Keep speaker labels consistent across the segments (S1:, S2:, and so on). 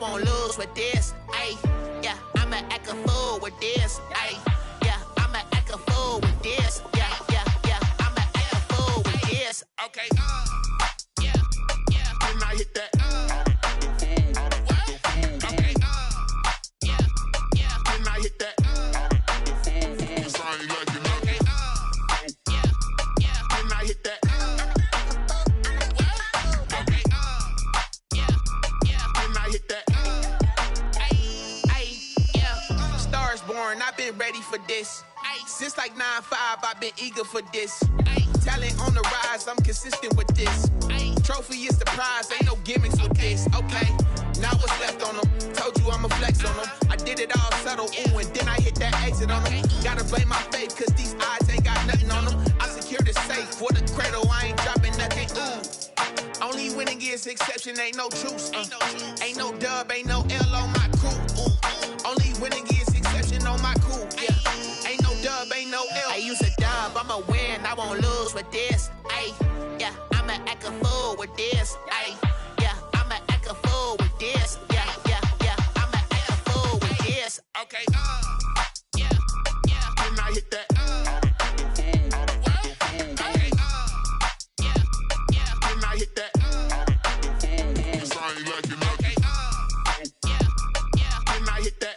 S1: won't lose with this. Ayy, yeah, I'ma act a fool with this. Ayy, yeah, I'ma act a fool with this. Yeah, yeah, yeah, I'ma act a fool with this. Okay, yeah, yeah. When I hit that, okay, yeah, yeah. When I hit that, cause I ain't like it. Okay, yeah, yeah. When I hit that, okay, yeah, yeah. When I hit that, ayy, yeah. Stars born, I've been ready for this. Since like 9-5, I've been eager for this. Talent on the rise, I'm consistent with this. Trophy is the prize, ain't no gimmicks with this. Okay, now what's left on them? Told you I'ma flex on them. I did it all subtle, ooh, and then I hit that exit on them. Gotta blame my faith, cause these odds ain't got nothing on them. I secure the safe for the cradle, I ain't dropping nothing, ooh. Only winning is exception, ain't no truce. Ain't no dub, ain't no L on my crew. Only winning is exception on my crew, yeah. Ain't no dub, ain't no L. I use a dub, I'ma win, I won't lose with this. Ayy, yeah, I'ma act a fool with this. Ayy, yeah, I'ma act a fool with this. Yeah, yeah, yeah, I'ma act a fool with this. Okay, yeah, yeah. When I hit that, okay, yeah, yeah. When I hit that, cause I ain't like it. Okay, yeah, yeah. When I hit that.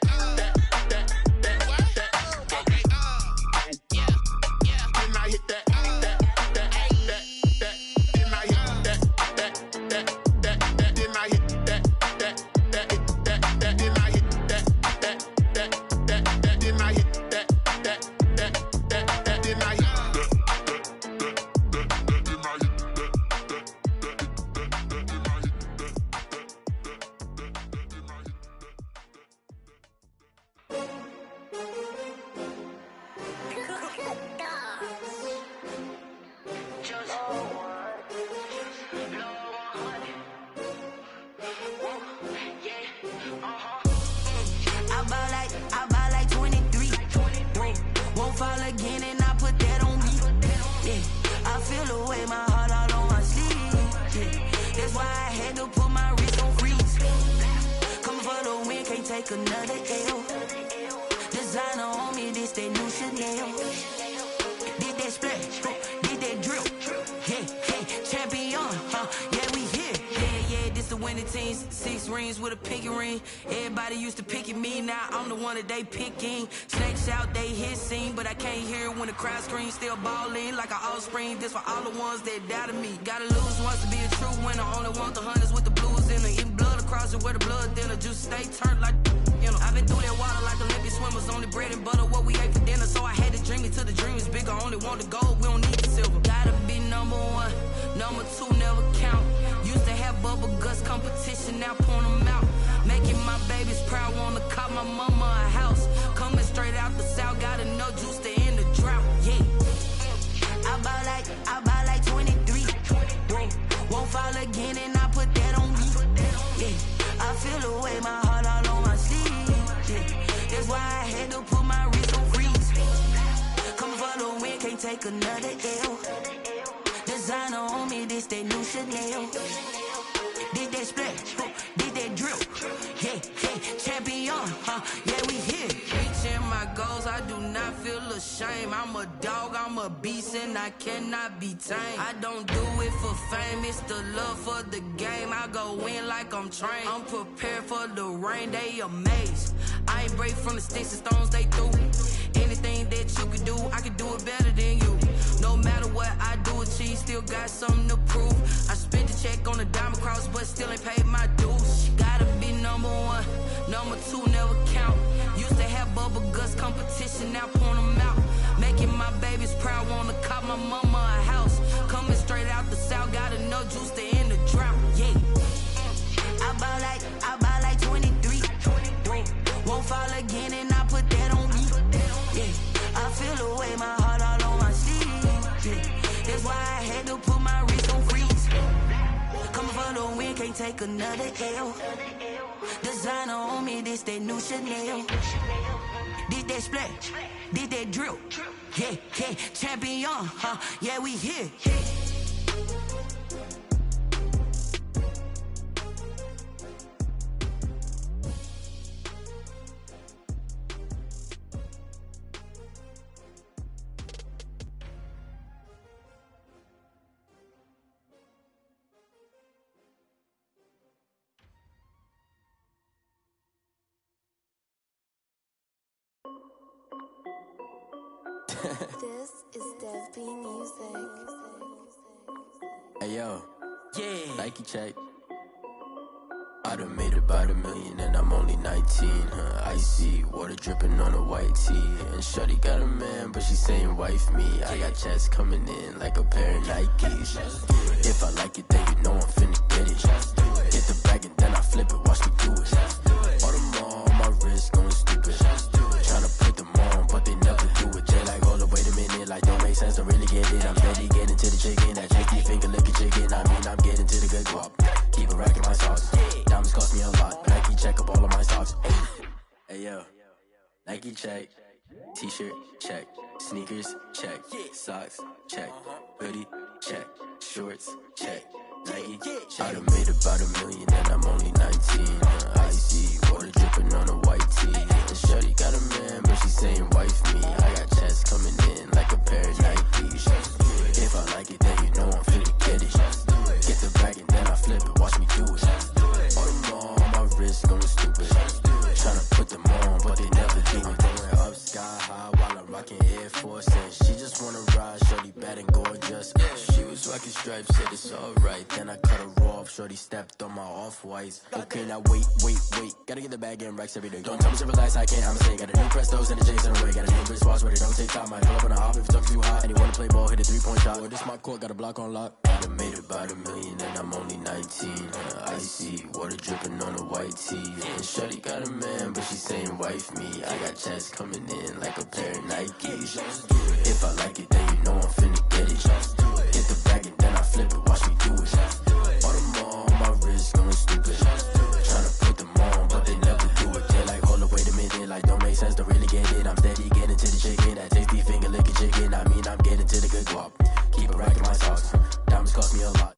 S1: They picking, snakes out, they hissing, but I can't hear when the crowd screams. Still balling like an offspring. This for all the ones that doubted me. Gotta lose once to be a true winner. Only want the hunters with the blues in it. Eating blood across it where the blood dinner. Juice stay turned like you know. I've been through that water like Olympic swimmers. Only bread and butter what we ate for dinner. So I had to dream it till the dream is bigger. Only want the gold, we don't need the silver. Gotta be number one, number two never count. Used to have bubble guts competition, now point them out. Making my babies proud, wanna call my mama a house. Coming straight out the south, got enough juice to end the drought, yeah. I buy like 23. Won't fall again and I put that on me, yeah. I feel the way, my heart all on my sleeve, yeah. That's why I had to put my wrist on freeze. Coming for the win, can't take another L. Designer on me, this that new Chanel. Did that splash, did that drill, yeah, yeah, champion, yeah, we here. Reaching my goals, I do not feel ashamed. I'm a dog, I'm a beast, and I cannot be tamed. I don't do it for fame, it's the love for the game. I go in like I'm trained. I'm prepared for the rain, they amazed. I ain't break from the sticks and stones they threw. Anything that you can do, I can do it better than you. No matter what I do, achieve, still got something to prove. I spent the check on the diamond cross, but still ain't paid my dues. Gotta be number one, number two never count. Used to have bubble guts competition, now point them out. Making my babies proud, wanna call my mama a house. Coming straight out the south, got enough juice to end the drought, yeah. I buy like 23. Won't fall again and I put that on me, yeah. I feel the way, my heart all on my sleeve, yeah. That's why I had to put my wrist on freeze. Coming for the win, can't take another L. Designer on me, this that new Chanel. Did that splash, did that drill, yeah, yeah, champion, yeah, we here.
S2: This is Dev B Music.
S3: Hey yo,
S1: Yeah.
S3: Nike check. I done made about $1 million and I'm only 19, Icy, water dripping on a white tee. And shorty got a man, but she saying wife me. I got checks coming in like a pair of Nikes. If I like it, then you know I'm finna get it. Get the bag and then I flip it, watch me do it. All them on my wrist going stupid. Tryna put them on, but they never do it. They like, hold up, wait a minute, like don't make sense, don't really get it. I'm steady getting to the chicken, that tricky finger licking chicken. I mean, I'm getting to the good guap. Keep a rack in my socks. Diamonds cost me a lot, but Nike check up all of my stocks. Hey yo, Nike check. T-shirt check. Sneakers check. Socks check. Hoodie check. Shorts check. Nike I done made about $1 million and I'm only 19. Icy, water dripping on a white tee. And shorty got a man, but she saying wife me. I got checks coming in like a pair of Nikes. If I like it, then you know I'm finna get it. Get the bag and then I flip it, watch me do it. All them on my wrist going stupid. Tryna put them on, but they never do it. Going up sky high while I'm rocking Air Force. And she just wanna ride, shorty bad and gorgeous. She was rocking stripes, said it's alright. Then I cut her off, shorty stepped on my off-whites. Okay, now wait. Gotta get the bag and racks every day. Don't tell me to relax, I can't, I'ma say. Got a new Prestos and the J's in the way. Got a new bitch watch, but it don't take time. I pull up on a hop if it's too hot. And you wanna play ball, hit a 3-point shot. Or this my court, got a block on lock. I done made about $1 million and I'm only 19. Icy, water dripping on a white tee. And shorty got a man, but she saying wife me. I got checks coming in like a pair of Nikes. If I like it, then you know I'm finna get it. Get the bag and then I flip it, watch me do it. All them on my wrist going stupid. Tryna put them on, but they never do it. They like, hold up, wait a minute, like don't make sense, don't really get it. I'm steady getting to the chicken, that tasty finger licking chicken. I mean, I'm getting to the good guap. Keep a rack in my socks. Diamonds cost me a lot.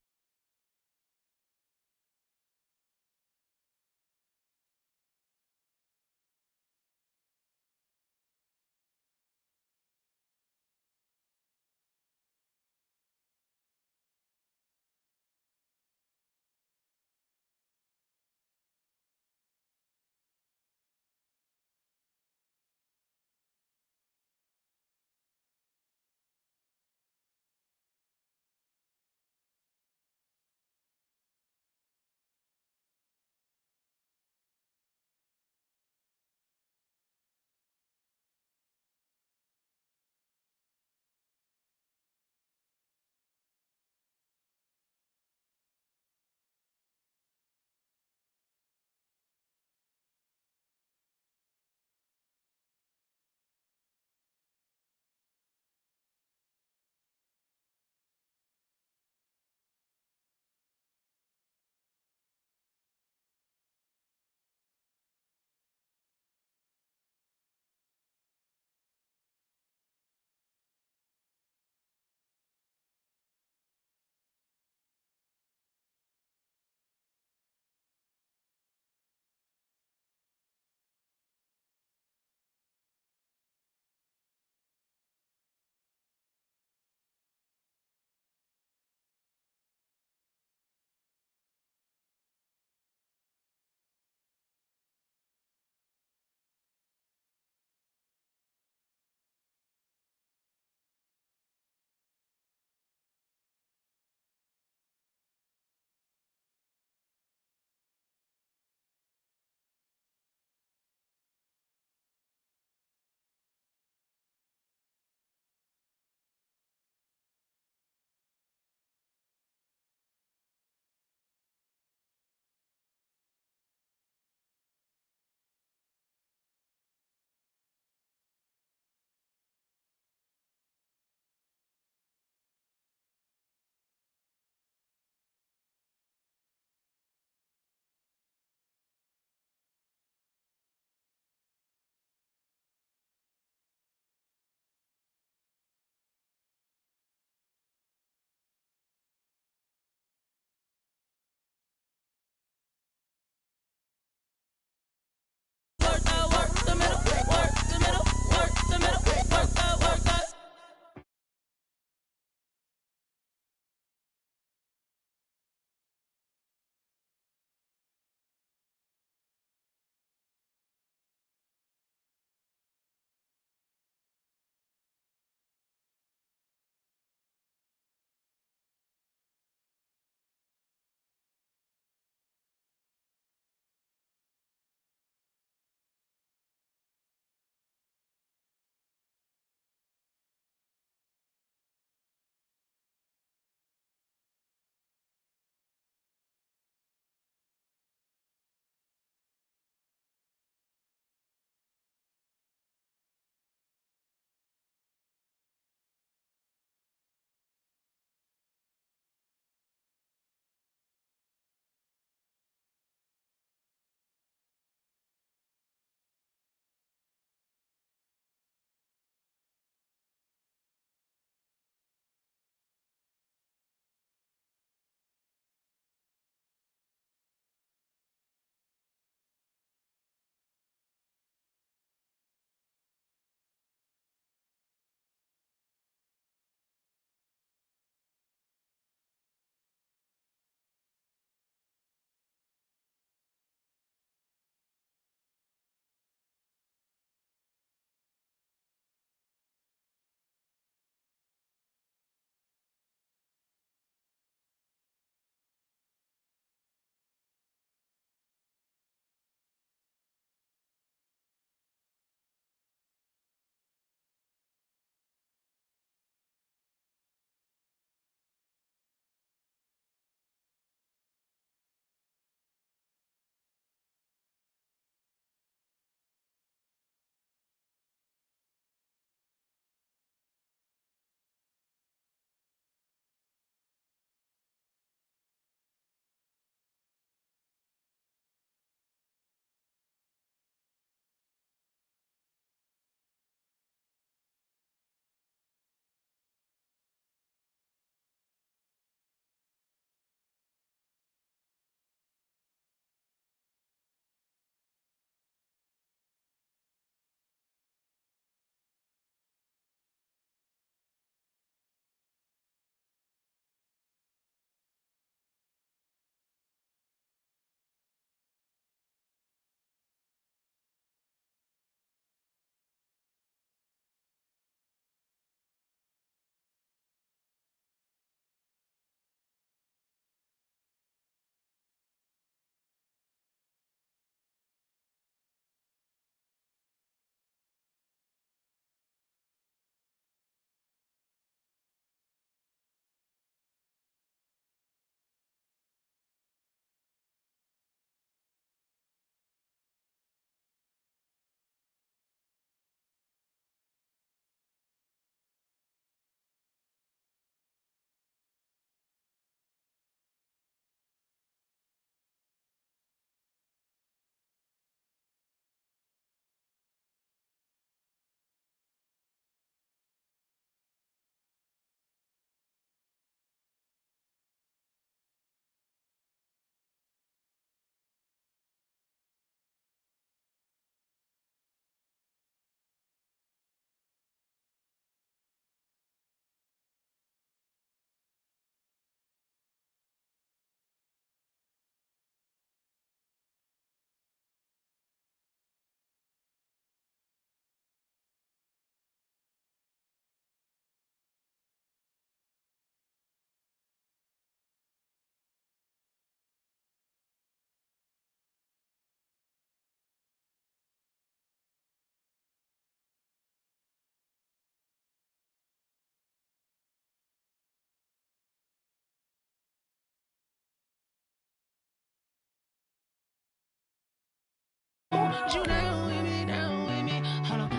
S1: You down with me, down with me. Hold on.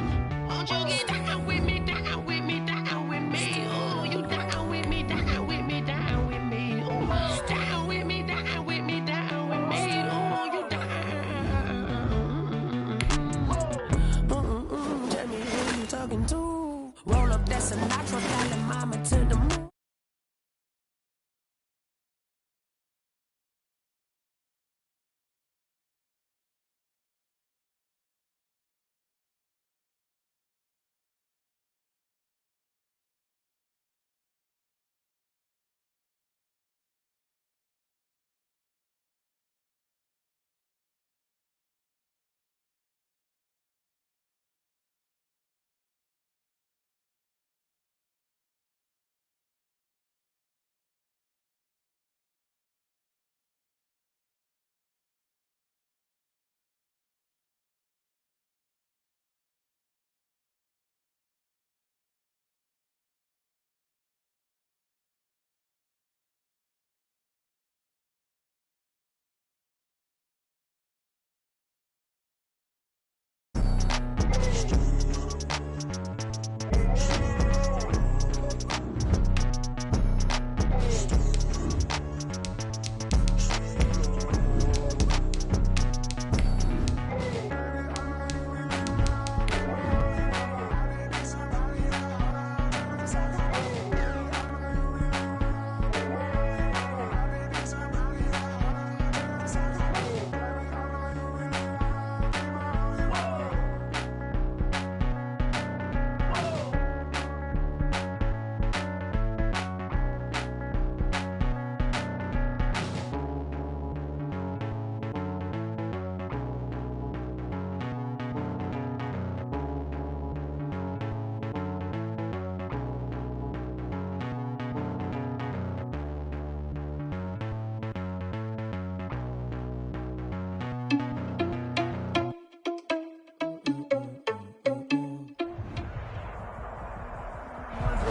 S1: Won't you get down with me, down with me, down with me? Oh, you down with me, down with me, down with me. Oh, down with me, down with me, down with me. Oh, you down. Tell me who you talking to. Roll up that Sinatra, calling mama to the moon.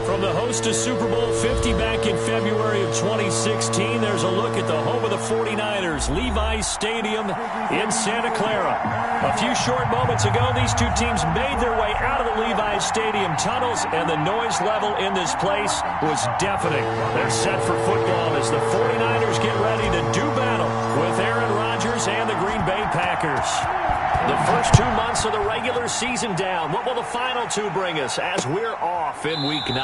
S4: From the host of Super Bowl 50 back in February of 2016, there's a look at the home of the 49ers, Levi's Stadium in Santa Clara. A few short moments ago, these two teams made their way out of the Levi's Stadium tunnels, and the noise level in this place was deafening. They're set for football as the 49ers get ready to do battle with Aaron Rodgers and the Green Bay Packers. The first 2 months of the regular season down. What will the final two bring us as we're off in Week 9?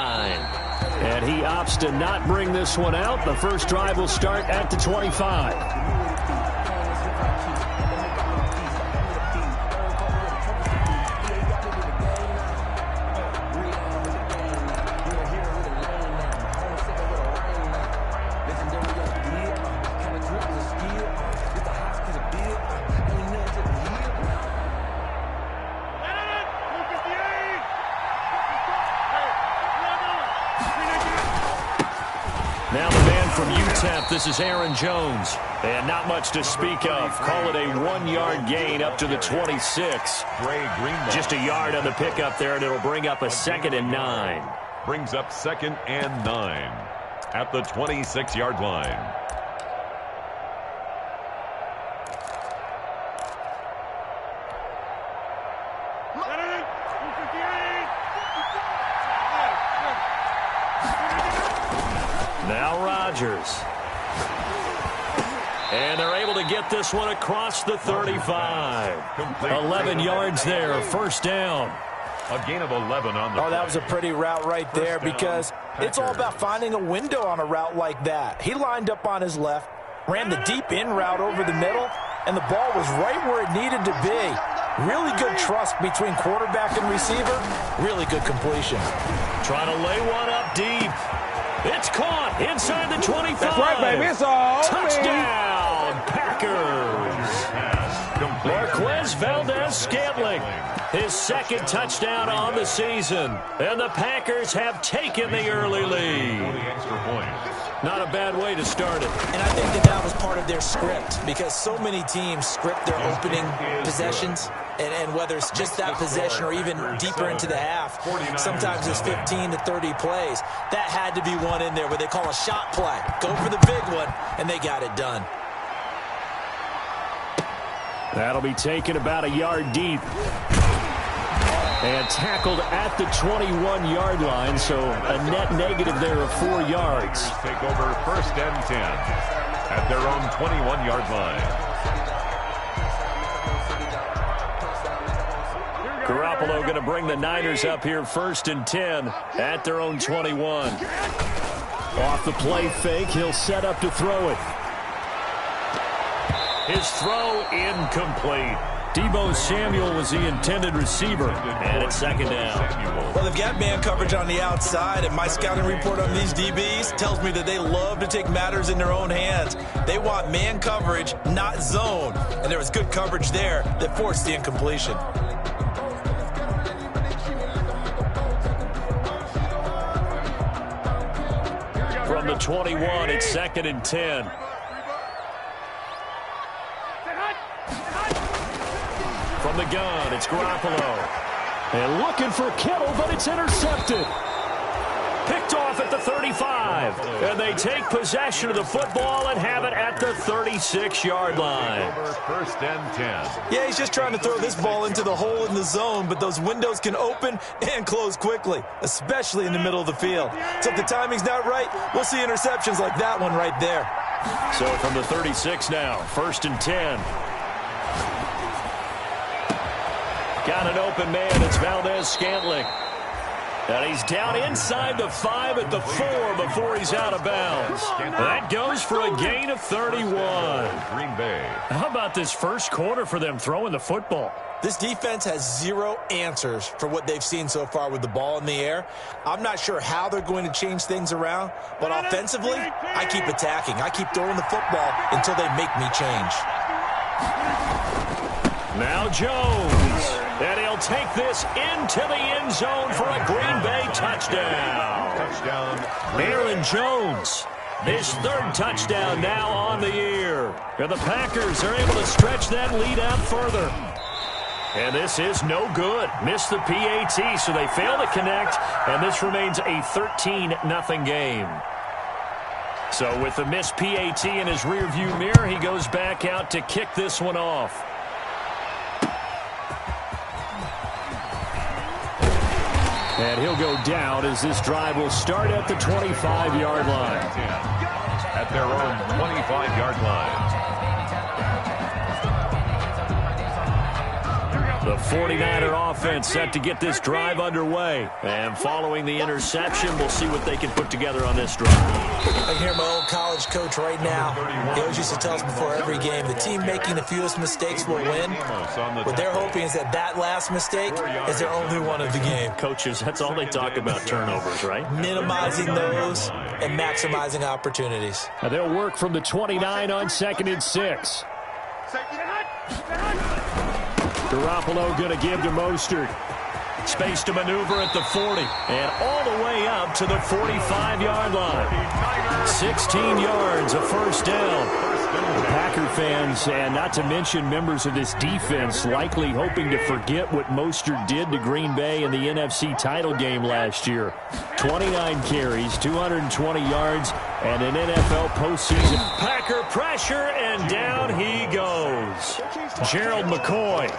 S4: And he opts to not bring this one out. The first drive will start at the 25. Now the man from UTEP, this is Aaron Jones. And not much to speak of. Call it a 1-yard gain up to the 26. Just a yard on the pickup there, and it'll bring up a 2nd and 9.
S5: Brings up 2nd and 9 at the 26-yard line.
S4: Now Rodgers. And they're able to get this one across the 35. 11 yards there, first down.
S5: A gain of 11 on the play.
S6: That was a pretty route right there because it's all about finding a window on a route like that. He lined up on his left, ran the deep in route over the middle, and the ball was right where it needed to be. Really good trust between quarterback and receiver. Really good completion.
S4: Trying to lay one up deep. It's caught inside the 25.
S7: That's right, baby. It's all
S4: touchdown, Packers. Marquez Valdez-Scantling, his 2nd touchdown on the season. And the Packers have taken the early lead. Not a bad way to start it.
S6: And I think that was part of their script because so many teams script their opening possessions. And whether it's just that possession or even deeper into the half, sometimes it's 15 to 30 plays. That had to be one in there where they call a shot play. Go for the big one, and they got it done.
S4: That'll be taken about a yard deep. And tackled at the 21-yard line, so a net negative there of 4 yards.
S5: Take over 1st and 10 at their own 21-yard line.
S4: Garoppolo going to bring the Niners up here 1st and 10 at their own 21. Off the play fake, he'll set up to throw it. His throw incomplete. Deebo Samuel was the intended receiver, and it's 2nd down.
S6: Well, they've got man coverage on the outside, and my scouting report on these DBs tells me that they love to take matters in their own hands. They want man coverage, not zone, and there was good coverage there that forced the incompletion.
S4: From the 21, it's 2nd and 10. From the gun, it's Garoppolo. And looking for Kittle, but it's intercepted. Picked off at the 35. And they take possession of the football and have it at the 36-yard line.
S5: 1st and 10.
S6: Yeah, he's just trying to throw this ball into the hole in the zone, but those windows can open and close quickly, especially in the middle of the field. So if the timing's not right, we'll see interceptions like that one right there.
S4: So from the 36 now, 1st and 10. Got an open man. It's Valdez-Scantling. And he's down inside the 5 at the 4 before he's out of bounds. That goes for a gain of 31.
S5: Green Bay.
S4: How about this first quarter for them throwing the football?
S6: This defense has 0 answers for what they've seen so far with the ball in the air. I'm not sure how they're going to change things around, but offensively, I keep attacking. I keep throwing the football until they make me change.
S4: Now Jones. And he'll take this into the end zone for a Green Bay touchdown. Aaron Jones, his 3rd touchdown now on the year. And the Packers are able to stretch that lead out further. And this is no good. Missed the PAT, so they fail to connect, and this remains a 13-0 game. So with the missed PAT in his rearview mirror, he goes back out to kick this one off. And he'll go down as this drive will start at the 25-yard line.
S5: At their own 25-yard line.
S4: The 49er offense set to get this drive underway. And following the interception, we'll see what they can put together on this drive.
S6: I hear my old college coach right now. He always used to tell us before every game, the team making the fewest mistakes will win. What they're hoping is that that last mistake is their only one of the game.
S4: Coaches, that's all they talk about, turnovers, right?
S6: Minimizing those and maximizing opportunities.
S4: Now they'll work from the 29 on 2nd and 6. Garoppolo going to give to Mostert. Space to maneuver at the 40. And all the way up to the 45-yard line. 16 yards, a 1st down. Packer fans, and not to mention members of this defense, likely hoping to forget what Mostert did to Green Bay in the NFC title game last year. 29 carries, 220 yards, and an NFL postseason. Packer pressure, and down he goes. Gerald McCoy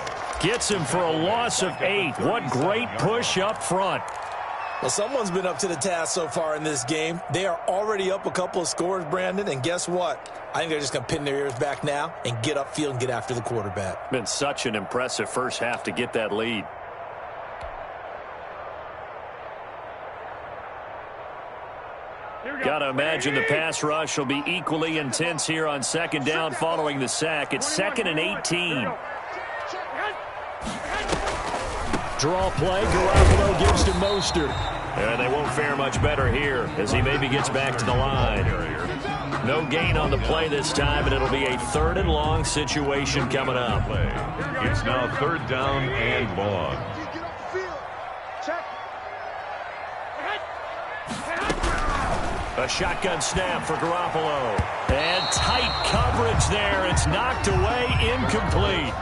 S4: gets him for a loss of 8. What great push up front.
S6: Well, someone's been up to the task so far in this game. They are already up a couple of scores, Brandon, and guess what? I think they're just going to pin their ears back now and get upfield and get after the quarterback.
S4: Been such an impressive first half to get that lead. Got to imagine the pass rush will be equally intense here on 2nd down following the sack. It's 2nd and 18. Draw play, Garoppolo gives to Mostert. And they won't fare much better here as he maybe gets back to the line. No gain on the play this time, and it'll be a 3rd and long situation coming up.
S5: It's now 3rd down and long.
S4: A shotgun snap for Garoppolo. And tight coverage there. It's knocked away, incomplete.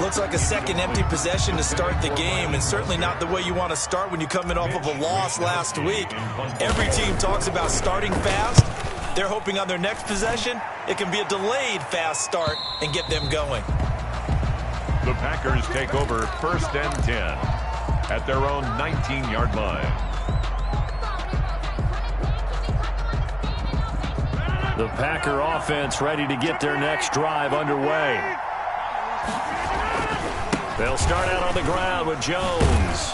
S6: Looks like a second empty possession to start the game, and certainly not the way you want to start when you're coming off of a loss last week. Every team talks about starting fast. They're hoping on their next possession, it can be a delayed fast start and get them going.
S5: The Packers take over 1st and 10 at their own 19-yard line.
S4: The Packer offense ready to get their next drive underway. They'll start out on the ground with Jones.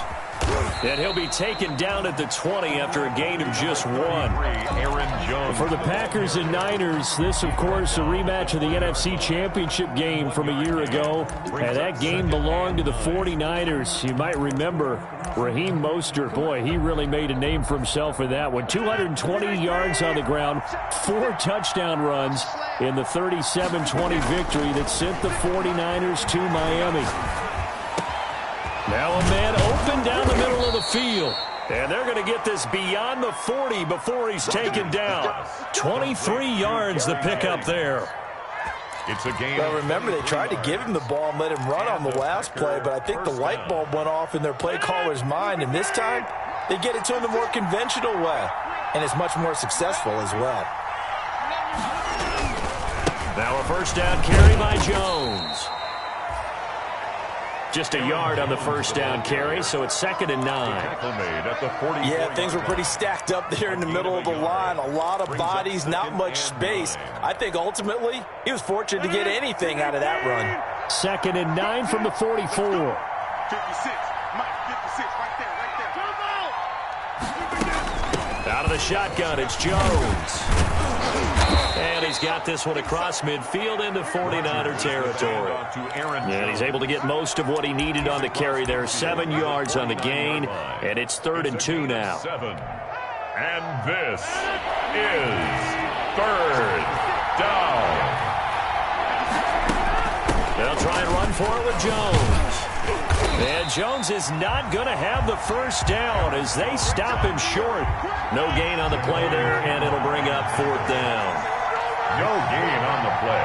S4: And he'll be taken down at the 20 after a gain of just 1.
S5: Aaron Jones.
S4: For the Packers and Niners, this, of course, a rematch of the NFC Championship game from a year ago. And that game belonged to the 49ers. You might remember Raheem Mostert. Boy, he really made a name for himself in that one. 220 yards on the ground, 4 touchdown runs in the 37-20 victory that sent the 49ers to Miami. Now a man open down the middle of the field. And they're going to get this beyond the 40 before he's taken down. 23 yards the pickup there.
S5: It's a game.
S6: Well, remember, they tried to give him the ball and let him run on the last play, but I think the light bulb went off in their play caller's mind, and this time they get it to him the more conventional way, and it's much more successful as well.
S4: Now a first down carry by Jones. Just a yard on the first down carry, so it's 2nd and 9.
S6: Yeah, things were pretty stacked up there in the middle of the line. A lot of bodies, not much space. I think ultimately he was fortunate to get anything out of that run.
S4: 2nd and 9 from the 44.
S7: 56. Mike, 56, right there.
S4: Out of the shotgun, it's Jones. And he's got this one across midfield into 49er territory. And he's able to get most of what he needed on the carry there. 7 yards on the gain, and it's 3rd and 2 now.
S5: And this is 3rd down.
S4: They'll try and run for it with Jones. And Jones is not going to have the first down as they stop him short. No gain on the play there, and it'll bring up 4th down.
S5: No gain on the play.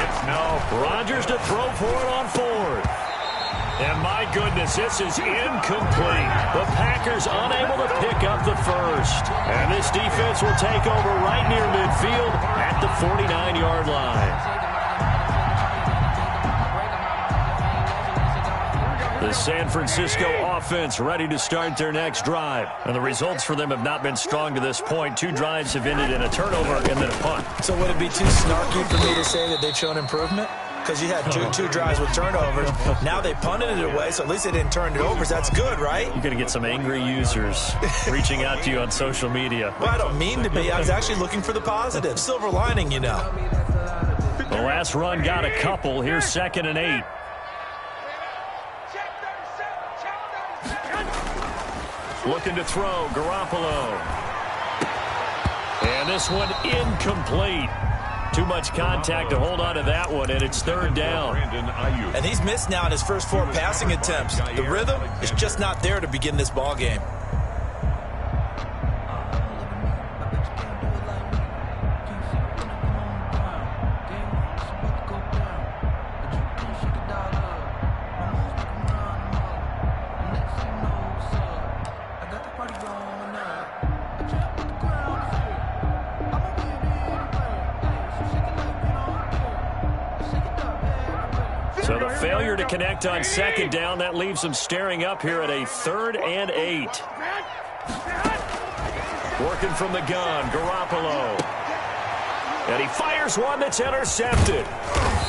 S5: It's now
S4: Rodgers to throw for it on 4th. And my goodness, this is incomplete. The Packers unable to pick up the first. And this defense will take over right near midfield at the 49-yard line. The San Francisco offense ready to start their next drive. And the results for them have not been strong to this point. 2 drives have ended in a turnover and then a punt.
S6: So would it be too snarky for me to say that they've shown improvement? Because you had two drives with turnovers. Now they punted it away, so at least they didn't turn it over. So that's good, right?
S4: You're going to get some angry users reaching out to you on social media.
S6: Well, I don't mean to be. I was actually looking for the positive. Silver lining, you know.
S4: The last run got a couple. Here's 2nd and 8. Looking to throw, Garoppolo. And this one incomplete. Too much contact to hold on to that one, and it's 3rd down.
S6: And he's missed now in his first 4 passing attempts. The rhythm is just not there to begin this ball game.
S4: So the failure to connect on 2nd down, that leaves them staring up here at a 3rd and 8. Working from the gun, Garoppolo. And he fires one that's intercepted.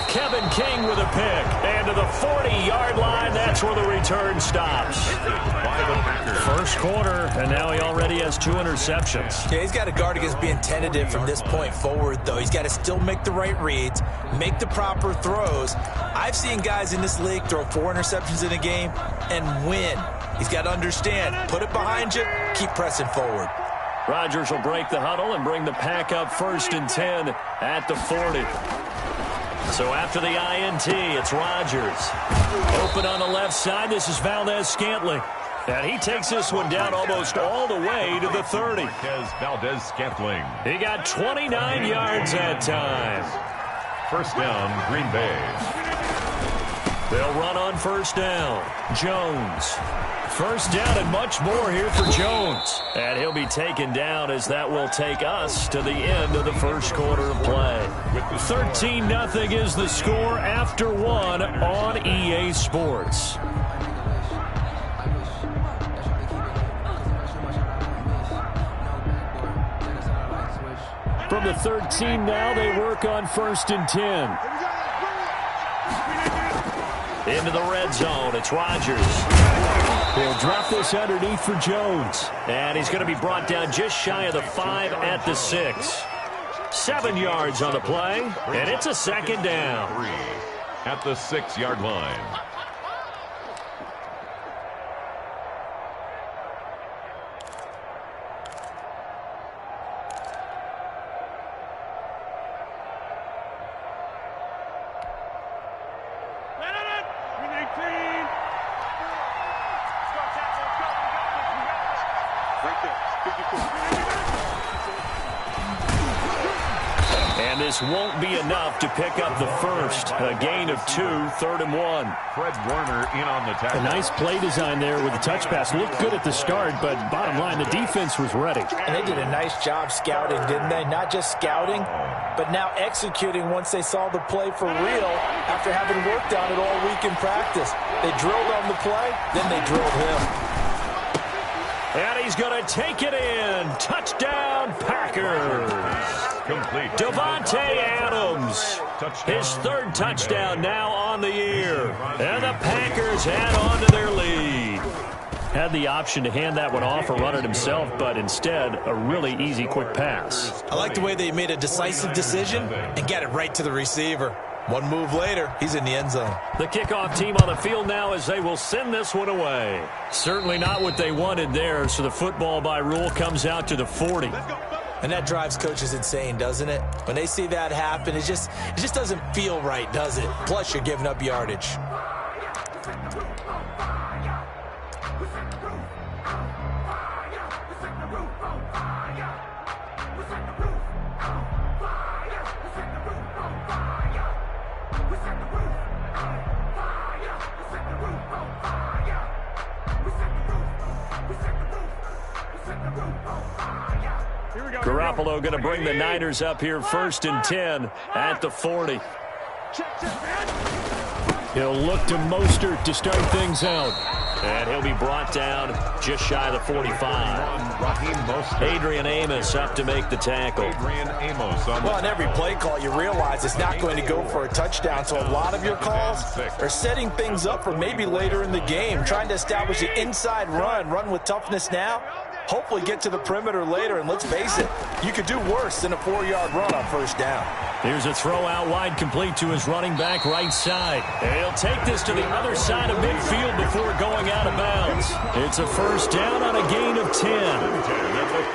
S4: Kevin King with a pick. And to the 40-yard line, that's where the return stops. First quarter, and now he already has 2 interceptions.
S6: Yeah, he's got to guard against being tentative from this point forward, though. He's got to still make the right reads, make the proper throws. I've seen guys in this league throw 4 interceptions in a game and win. He's got to understand, put it behind you, keep pressing forward.
S4: Rodgers will break the huddle and bring the pack up 1st and 10 at the 40. So after the INT, it's Rodgers. Open on the left side, this is Valdez-Scantling. And he takes this one down almost all the way to the 30.
S5: Valdez-Scantling.
S4: He got 29 yards that time.
S5: First down, Green Bay.
S4: They'll run on first down. Jones. First down and much more here for Jones. And he'll be taken down as that will take us to the end of the first quarter of play. 13-0 is the score after one on EA Sports. From the 13 now, they work on first and 10. Into the red zone, it's Rodgers. He'll drop this underneath for Jones. And he's going to be brought down just shy of the 5 at the 6. 7 yards on the play, and it's a second down.
S5: 3 at the 6-yard line.
S4: And this won't be enough to pick up the first. A gain of 2, 3rd and 1.
S5: Fred Warner in on the tackle.
S4: A nice play design there with the touch pass. Looked good at the start, but bottom line, the defense was ready.
S6: And they did a nice job scouting, didn't they? Not just scouting, but now executing once they saw the play for real after having worked on it all week in practice. They drilled on the play, then they drilled him.
S4: And he's going to take it in. Touchdown, Packers.
S5: Complete.
S4: Devontae Adams. His 3rd touchdown now on the year. And the Packers add on to their lead. Had the option to hand that one off or run it himself, but instead, a really easy, quick pass.
S8: I like the way they made a decisive decision and got it right to the receiver. One move later, he's in the end zone.
S4: The kickoff team on the field now as they will send this one away. Certainly not what they wanted there, so the football by rule comes out to the 40.
S8: And that drives coaches insane, doesn't it? When they see that happen, it just doesn't feel right, does it? Plus, you're giving up yardage.
S4: Garoppolo going to bring the Niners up here 1st and 10 at the 40. He'll look to Mostert to start things out. And he'll be brought down just shy of the 45. Adrian Amos up to make the tackle.
S6: Well, on every play call, you realize it's not going to go for a touchdown, so a lot of your calls are setting things up for maybe later in the game, trying to establish the inside run with toughness now, hopefully get to the perimeter later, and let's face it, you could do worse than a 4-yard run on first down.
S4: Here's a throw out wide complete to his running back right side. And he'll take this to the other side of midfield before going out of bounds. It's a first down on a gain of 10.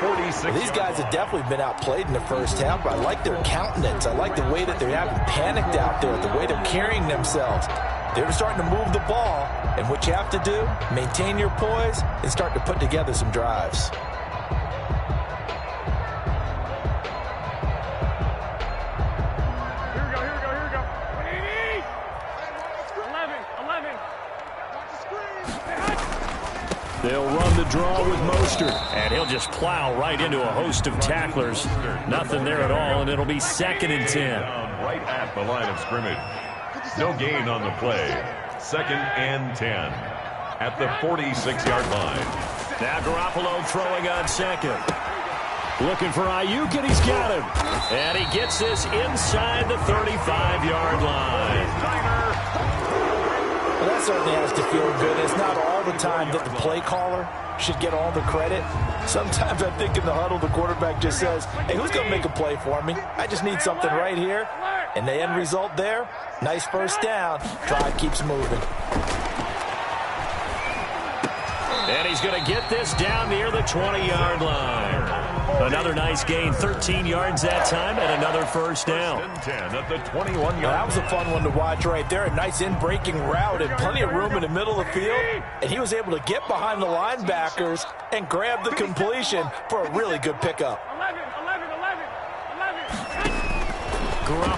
S6: Well, these guys have definitely been outplayed in the first half, but I like their countenance. I like the way that they haven't panicked out there, the way they're carrying themselves. They're starting to move the ball, and what you have to do, maintain your poise and start to put together some drives.
S4: They'll run the draw with Mostert, and he'll just plow right into a host of tacklers. Nothing there at all, and it'll be 2nd and 10.
S5: Right at the line of scrimmage. No gain on the play. 2nd and 10 at the 46-yard line.
S4: Now Garoppolo throwing on 2nd. Looking for Ayuk, and he's got him. And he gets this inside the 35-yard line.
S6: Well, that certainly has to feel good. It's not all the time that the play caller should get all the credit. Sometimes I think in the huddle, the quarterback just says, hey, who's going to make a play for me? I just need something right here. And the end result there, nice first down. Drive keeps moving.
S4: And he's going to get this down near the 20-yard line. Another nice gain, 13 yards that time, and another first down.
S5: 10 at the 21-yard line.
S6: That was a fun one to watch right there. A nice in-breaking route and plenty of room in the middle of the field. And he was able to get behind the linebackers and grab the completion for a really good pickup.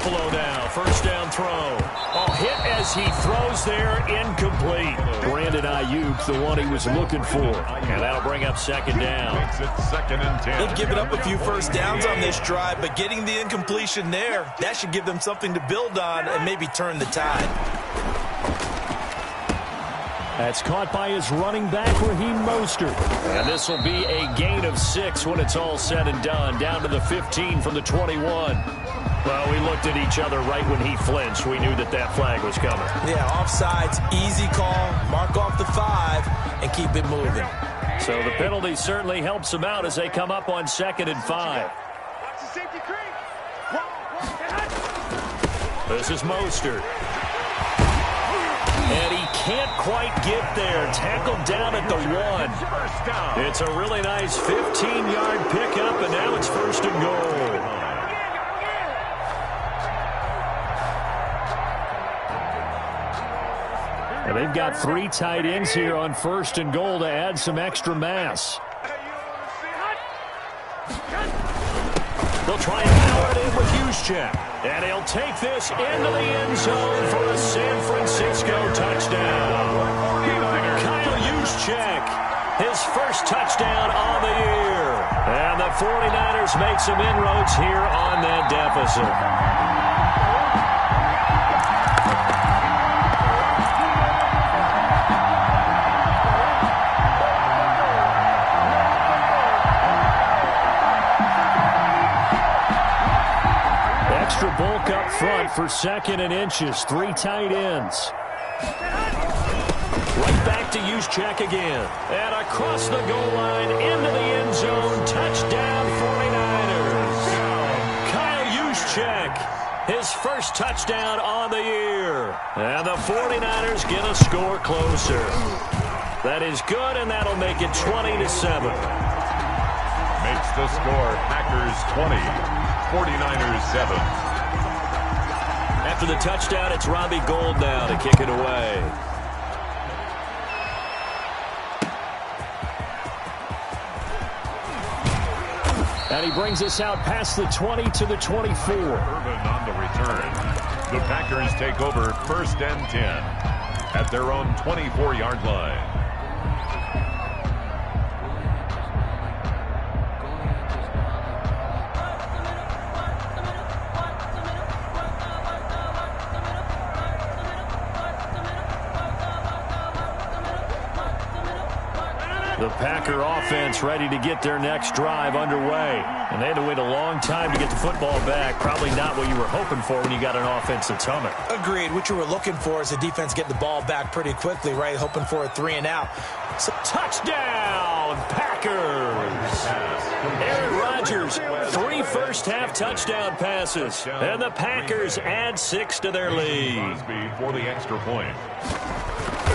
S4: Garoppolo now. First down throw. Oh, hit as he throws there. Incomplete. Brandon Ayuk, the one he was looking for. And that'll bring up second down.
S5: Makes it 2nd and 10.
S6: They've given up a few first downs on this drive, but getting the incompletion there, that should give them something to build on and maybe turn the tide.
S4: That's caught by his running back, Raheem Mostert. And this will be a gain of 6 when it's all said and done. Down to the 15 from the 21. Well, we looked at each other right when he flinched. We knew that that flag was coming.
S6: Yeah, offsides, easy call, mark off the 5, and keep it moving.
S4: So the penalty certainly helps him out as they come up on 2nd and 5. This is Mostert. And he can't quite get there. Tackled down at the 1. It's a really nice 15-yard pickup, and now it's 1st and goal. And they've got 3 tight ends here on 1st and goal to add some extra mass. They'll try and power it in with Juszczyk. And he'll take this into the end zone for a San Francisco touchdown. Kyle Juszczyk, his first touchdown on the year. And the 49ers make some inroads here on that deficit. Bulk up front for 2nd and inches. 3 tight ends. Right back to Juszczyk again. And across the goal line into the end zone. Touchdown 49ers. Kyle Juszczyk, his first touchdown on the year. And the 49ers get a score closer. That is good, and that'll make it 20-7.
S5: Makes the score Packers 20, 49ers 7.
S4: After the touchdown, it's Robbie Gould now to kick it away. And he brings us out past the 20 to the 24.
S5: Urban on the return. The Packers take over 1st and 10 at their own 24-yard line.
S4: The Packer offense ready to get their next drive underway. And they had to wait a long time to get the football back. Probably not what you were hoping for when you got an offense that's humming.
S6: Agreed. What you were looking for is the defense getting the ball back pretty quickly, right? Hoping for a 3 and out.
S4: So, touchdown, Packers! Aaron Rodgers, 3 first-half touchdown passes. And the Packers add 6 to their lead.
S5: For the extra point.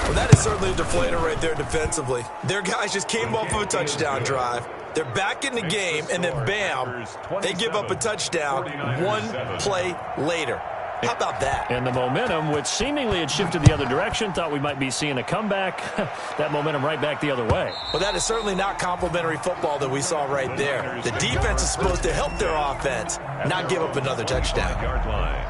S6: Well, that is certainly a deflator right there defensively. Their guys just came off of a touchdown drive. They're back in the game, and then bam, they give up a touchdown 1 play later. How about that?
S4: And the momentum, which seemingly had shifted the other direction, thought we might be seeing a comeback. That momentum right back the other way.
S6: Well, that is certainly not complimentary football that we saw right there. The defense is supposed to help their offense, not give up another touchdown.
S5: Yard line.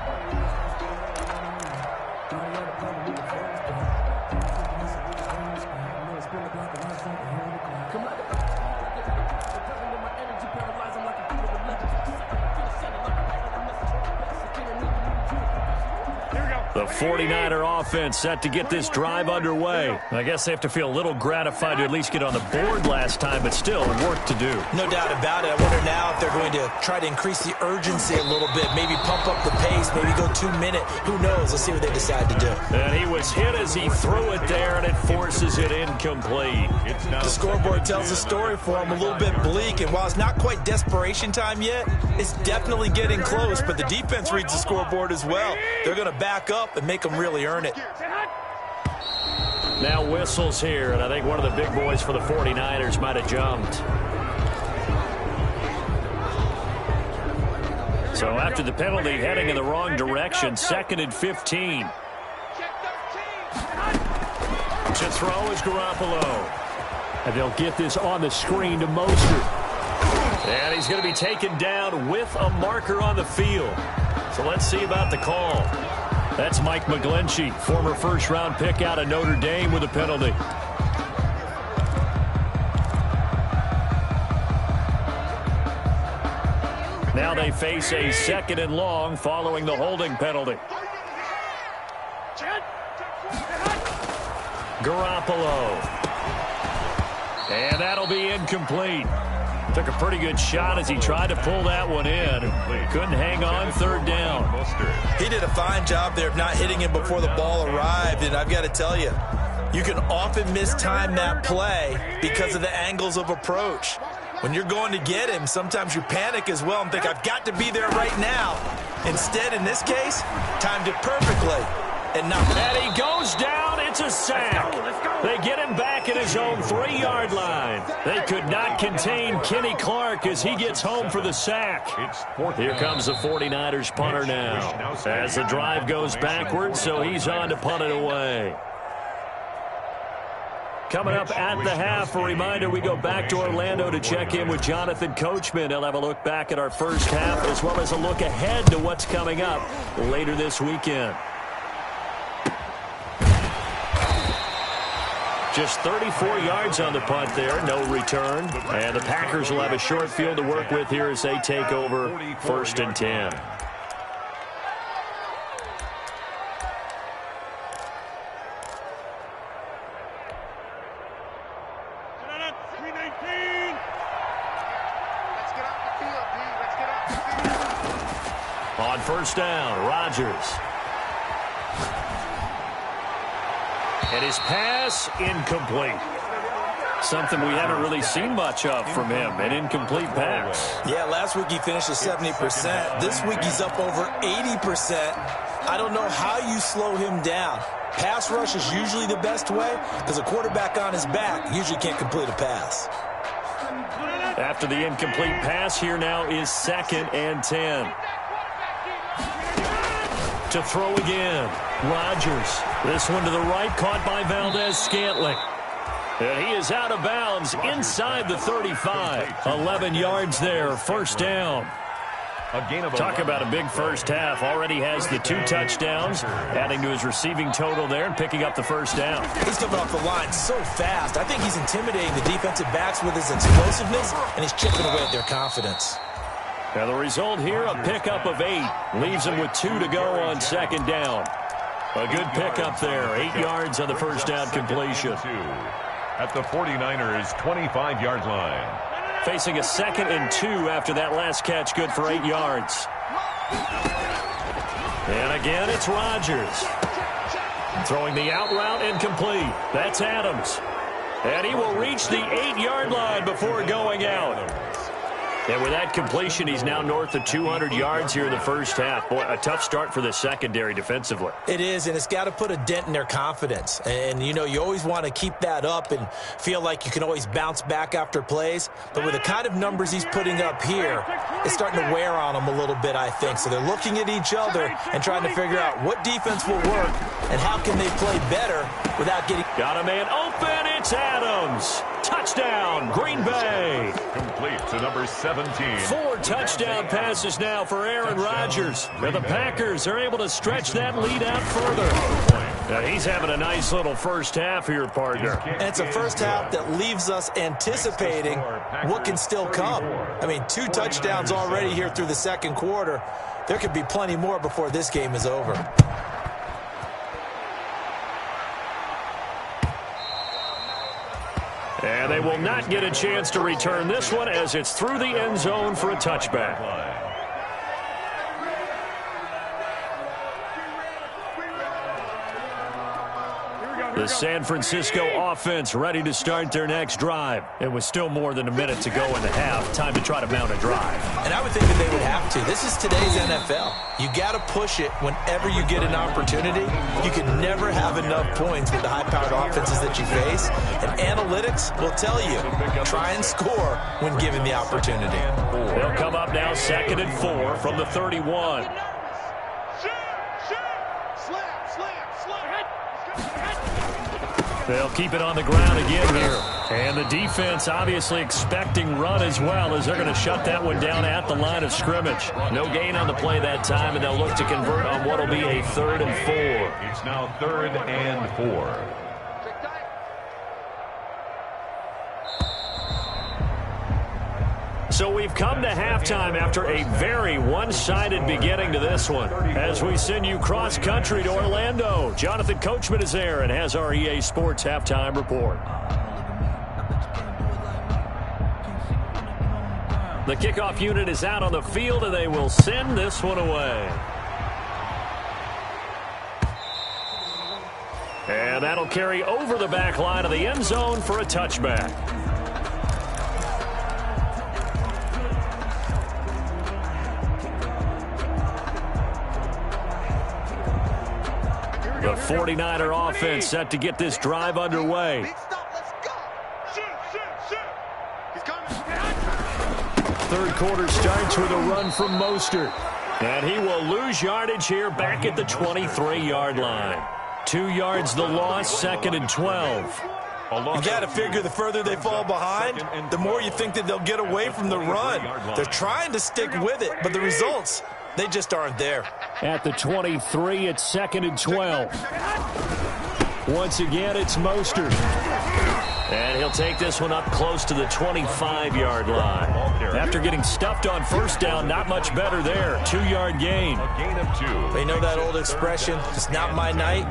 S4: The 49er offense set to get this drive underway. I guess they have to feel a little gratified to at least get on the board last time, but still work to do.
S6: No doubt about it. I wonder now if they're going to try to increase the urgency a little bit, maybe pump up the pace, maybe go 2-minute. Who knows? Let's see what they decide to do.
S4: And he was hit as he threw it there, and it forces it incomplete.
S6: The scoreboard tells the story for him, a little bit bleak, and while it's not quite desperation time yet, it's definitely getting close, but the defense reads the scoreboard as well. They're going to back up and make them really earn it.
S4: Now whistles here, and I think one of the big boys for the 49ers might have jumped. So after the penalty, heading in the wrong direction, 2nd and 15. To throw is Garoppolo. And they'll get this on the screen to Mostert. And he's going to be taken down with a marker on the field. So let's see about the call. That's Mike McGlinchey, former first-round pick out of Notre Dame with a penalty. Now they face a 2nd and long following the holding penalty. Garoppolo. And that'll be incomplete. Took a pretty good shot as he tried to pull that one in. Couldn't hang on, 3rd down.
S8: He did a fine job there of not hitting him before the ball arrived, and I've got to tell you, you can often mistime that play because of the angles of approach. When you're going to get him, sometimes you panic as well and think, I've got to be there right now. Instead, in this case, timed it perfectly. And
S4: he goes down. It's a sack. They get him back at his own 3-yard line. They could not contain Kenny Clark as he gets home for the sack. Here comes the 49ers punter now. As the drive goes backwards, so he's on to punt it away. Coming up at the half, a reminder, we go back to Orlando to check in with Jonathan Coachman. He'll have a look back at our first half as well as a look ahead to what's coming up later this weekend. Just 34 yards on the punt there, no return. And the Packers will have a short field to work with here as they take over 1st and 10. On 1st down, Rodgers. And his pass, incomplete. Something we haven't really seen much of from him, an incomplete pass.
S8: Yeah, last week he finished at 70%. This week he's up over 80%. I don't know how you slow him down. Pass rush is usually the best way because a quarterback on his back usually can't complete a pass.
S4: After the incomplete pass, here now is 2nd and 10. To throw again, Rodgers. This one to the right, caught by Valdez-Scantling. And he is out of bounds inside the 35. 11 yards there, 1st down. Talk about a big first half. Already has the 2 touchdowns, adding to his receiving total there and picking up the 1st down.
S8: He's coming off the line so fast. I think he's intimidating the defensive backs with his explosiveness, and he's chipping away at their confidence.
S4: Now the result here, a pickup of 8. Leaves him with 2 to go on 2nd down. A good pickup there. 8 yards on the 1st down completion.
S5: At the 49ers' 25-yard line.
S4: Facing a 2nd and 2 after that last catch, good for 8 yards. And again, it's Rodgers. Throwing the out route incomplete. That's Adams. And he will reach the 8-yard line before going out. And with that completion, he's now north of 200 yards here in the first half. Boy, a tough start for the secondary defensively.
S8: It is, and it's got to put a dent in their confidence. And, you know, you always want to keep that up and feel like you can always bounce back after plays. But with the kind of numbers he's putting up here, it's starting to wear on them a little bit, I think. So they're looking at each other and trying to figure out what defense will work and how can they play better without getting...
S4: Got a man open. It's Adams. Touchdown, Green Bay.
S5: Complete to number 17.
S4: 4 touchdown passes now for Aaron Rodgers. And the Packers are able to stretch that lead out further. Now he's having a nice little first half here, partner.
S8: And it's a first half that leaves us anticipating what can still come. I mean, 2 touchdowns already here through the 2nd quarter. There could be plenty more before this game is over.
S4: And they will not get a chance to return this one as it's through the end zone for a touchback. The San Francisco offense ready to start their next drive. And with still more than a minute to go in the half, time to try to mount a drive.
S8: And I would think that they would have to. This is today's NFL. You got to push it whenever you get an opportunity. You can never have enough points with the high-powered offenses that you face. And analytics will tell you, try and score when given the opportunity.
S4: They'll come up now 2nd and 4 from the 31. They'll keep it on the ground again here. And the defense obviously expecting run as well, as they're going to shut that one down at the line of scrimmage. No gain on the play that time, and they'll look to convert on what will be a 3rd and 4.
S5: It's now 3rd and 4.
S4: So we've come to halftime after a very one-sided beginning to this one. As we send you cross-country to Orlando, Jonathan Coachman is there and has our EA Sports halftime report. The kickoff unit is out on the field, and they will send this one away. And that'll carry over the back line of the end zone for a touchback. The 49er offense set to get this drive underway. Third quarter starts with a run from Mostert. And he will lose yardage here back at the 23-yard line. 2 yards the loss, 2nd and 12.
S6: You got to figure the further they fall behind, the more you think that they'll get away from the run. They're trying to stick with it, but the results, they just aren't there.
S4: At the 23, it's 2nd and 12. Once again, it's Mostert. And he'll take this one up close to the 25-yard line. After getting stuffed on first down, not much better there. 2-yard gain.
S5: A gain of 2.
S6: They know that old expression, it's not my night.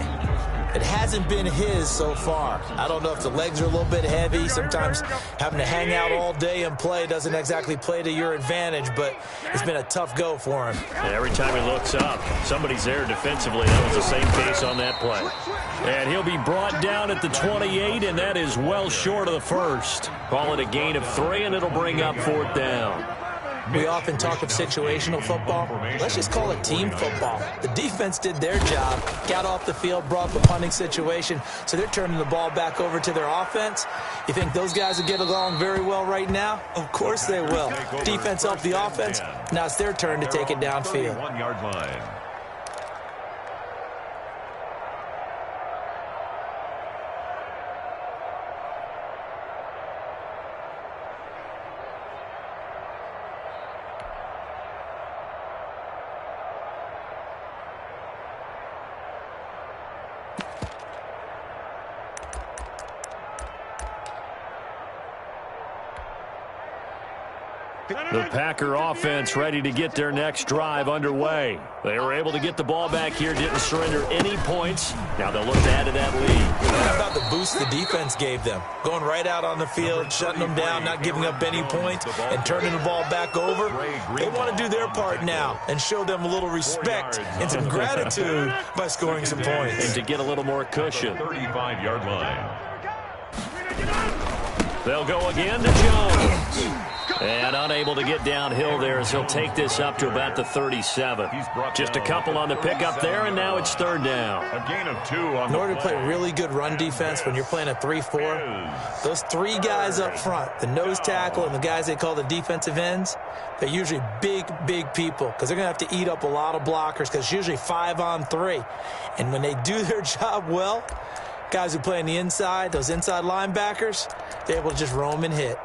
S6: It hasn't been his so far. I don't know if the legs are a little bit heavy. Sometimes having to hang out all day and play doesn't exactly play to your advantage, but it's been a tough go for him.
S4: And every time he looks up, somebody's there defensively. That was the same case on that play. And he'll be brought down at the 28, and that is well short of the first. Call it a gain of 3, and it'll bring up 4th down.
S6: We often talk of situational football. Let's just call it team football. The defense did their job, got off the field, brought up a punting situation, so they're turning the ball back over to their offense. You think those guys will get along very well right now? Of course they will. Defense helped the offense. Now it's their turn to take it downfield.
S5: 1-yard line.
S4: The Packer offense ready to get their next drive underway. They were able to get the ball back here, didn't surrender any points. Now they'll look to add to that lead.
S6: How about the boost the defense gave them? Going right out on the field, shutting them down, not giving up any points, and turning the ball back over. They want to do their part now and show them a little respect and some gratitude by scoring some points.
S4: And to get a little more cushion.
S5: 35-yard line.
S4: They'll go again to Jones. And unable to get downhill there as he'll take this up to about the 37. Just a couple on the pickup there, and now it's 3rd down.
S5: A gain of 2 on
S6: In order to play really good run defense when you're playing a 3-4, those 3 guys up front, the nose tackle and the guys they call the defensive ends, they're usually big people because they're going to have to eat up a lot of blockers because it's usually 5-on-3. And when they do their job well, guys who play on the inside, those inside linebackers, they're able to just roam and hit.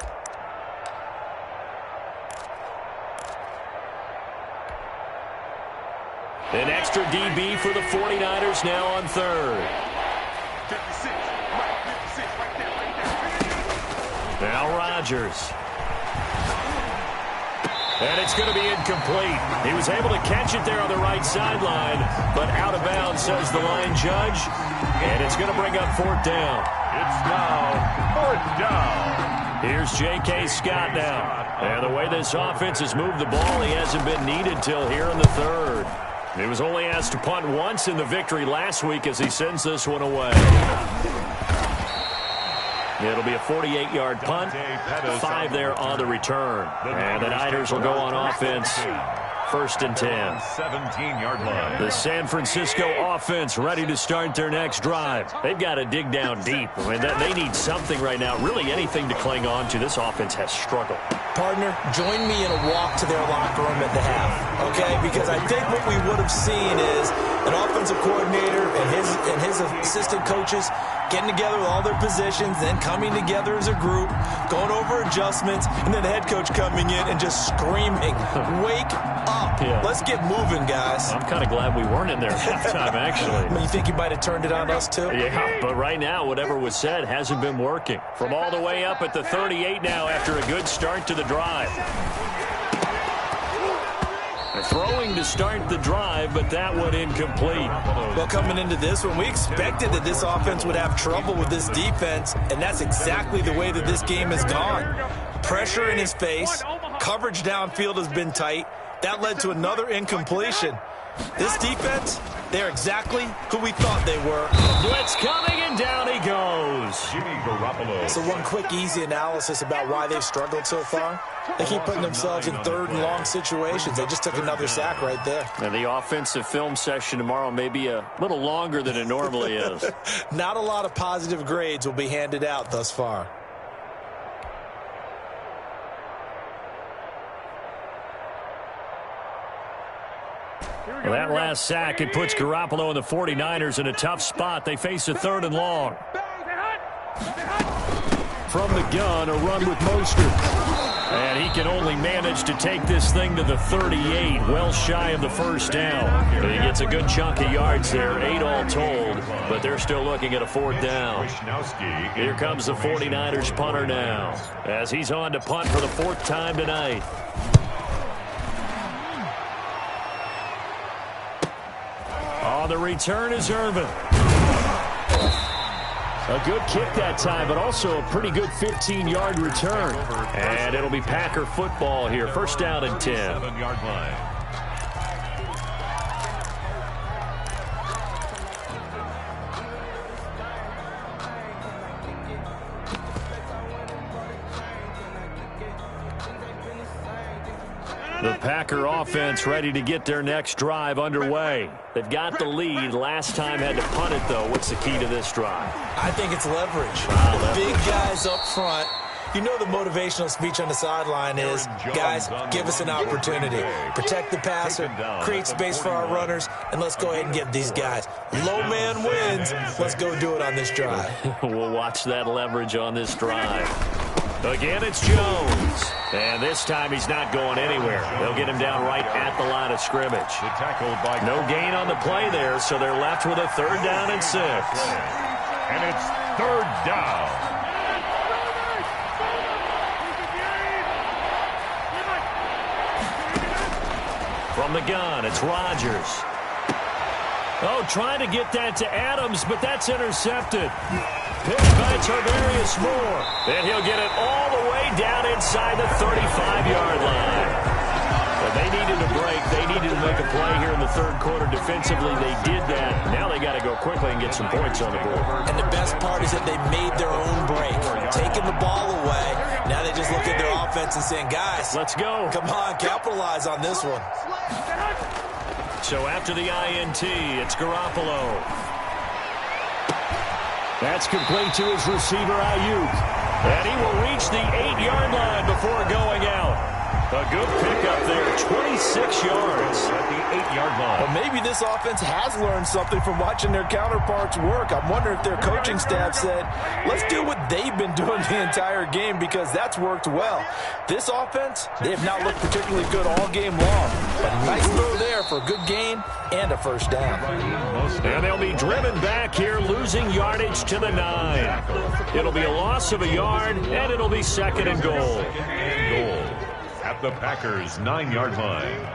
S4: An extra DB for the 49ers now on 3rd.
S7: 56. Right, 56. Right there.
S4: Now Rodgers. And it's going to be incomplete. He was able to catch it there on the right sideline, but out of bounds, says the line judge. And it's going to bring up 4th down.
S5: It's now 4th down.
S4: Here's J.K. Scott now. And the way this offense has moved the ball, he hasn't been needed till here in the 3rd. He was only asked to punt once in the victory last week as he sends this one away. It'll be a 48-yard punt, 5 there on the return. And the Niners will go on offense, 1st and 10.
S5: 17-yard line.
S4: The San Francisco offense ready to start their next drive. They've got to dig down deep. I mean, they need something right now, really anything to cling on to. This offense has struggled.
S6: Partner, join me in a walk to their locker room at the half, okay? Because I think what we would have seen is
S8: an offensive coordinator and his assistant coaches getting together with all their positions, then coming together as a group, going over adjustments, and then the head coach coming in and just screaming, "Wake up.
S4: Yeah.
S8: Let's get moving, guys."
S4: I'm kind of glad we weren't in there at halftime, actually.
S8: I mean, you think you might have turned it on us, too?
S4: Yeah, but right now, whatever was said hasn't been working. From all the way up at the 38 now after a good start to the drive. Throwing to start the drive, but that one incomplete.
S8: Well, coming into this one, we expected that this offense would have trouble with this defense, and that's exactly the way that this game has gone. Pressure in his face, coverage downfield has been tight. That led to another incompletion. This defense, they're exactly who we thought they were.
S4: Blitz coming, and down he goes.
S5: Jimmy Garoppolo.
S8: So one quick, easy analysis about why they've struggled so far. They keep putting themselves in third and long situations. They just took another sack right there.
S4: And the offensive film session tomorrow may be a little longer than it normally is.
S8: Not a lot of positive grades will be handed out thus far.
S4: Well, that last sack, it puts Garoppolo and the 49ers in a tough spot. They face a third and long. From the gun, a run with Mostert. And he can only manage to take this thing to the 38, well shy of the first down. He gets a good chunk of yards there, 8 all told, but they're still looking at a fourth down. Here comes the 49ers punter now, as he's on to punt for the 4th time tonight. On the return is Irvin. A good kick that time, but also a pretty good 15-yard return. And it'll be Packer football here. First down and 10.
S5: 7-yard line.
S4: The Packer offense ready to get their next drive underway. They've got the lead. Last time had to punt it, though. What's the key to this drive?
S8: I think it's leverage. The big guys up front. You know the motivational speech on the sideline is, guys, give us an opportunity. Protect the passer, create space for our runners, and let's go ahead and get these guys. Low man wins. Let's go do it on this drive.
S4: We'll watch that leverage on this drive. Again, it's Jones. And this time he's not going anywhere. They'll get him down right at the line of scrimmage. No gain on the play there, so they're left with a 3rd down and 6.
S5: And it's 3rd down.
S4: From the gun, it's Rodgers. Oh, trying to get that to Adams, but that's intercepted. Picked by Tarvarius Moore. And he'll get it all the way down inside the 35-yard line. But they needed a break. They needed to make a play here in the 3rd quarter defensively. They did that. Now they got to go quickly and get some points on the board.
S8: And the best part is that they made their own break. Taking the ball away. Now they just look at their offense and saying, guys,
S4: let's go.
S8: Come on, capitalize on this one.
S4: So after the INT, it's Garoppolo. That's complete to his receiver, Ayuk. And he will reach the 8-yard line before going out. A good pickup there, 26 yards
S5: at the 8-yard line.
S6: Well, maybe this offense has learned something from watching their counterparts work. I'm wondering if their coaching staff said, let's do what they've been doing the entire game, because that's worked well. This offense, they have not looked particularly good all game long. A nice throw there for a good gain and a first down.
S4: And they'll be driven back here, losing yardage to the 9. It'll be a loss of a yard, and it'll be 2nd and goal.
S5: At the Packers' 9-yard line.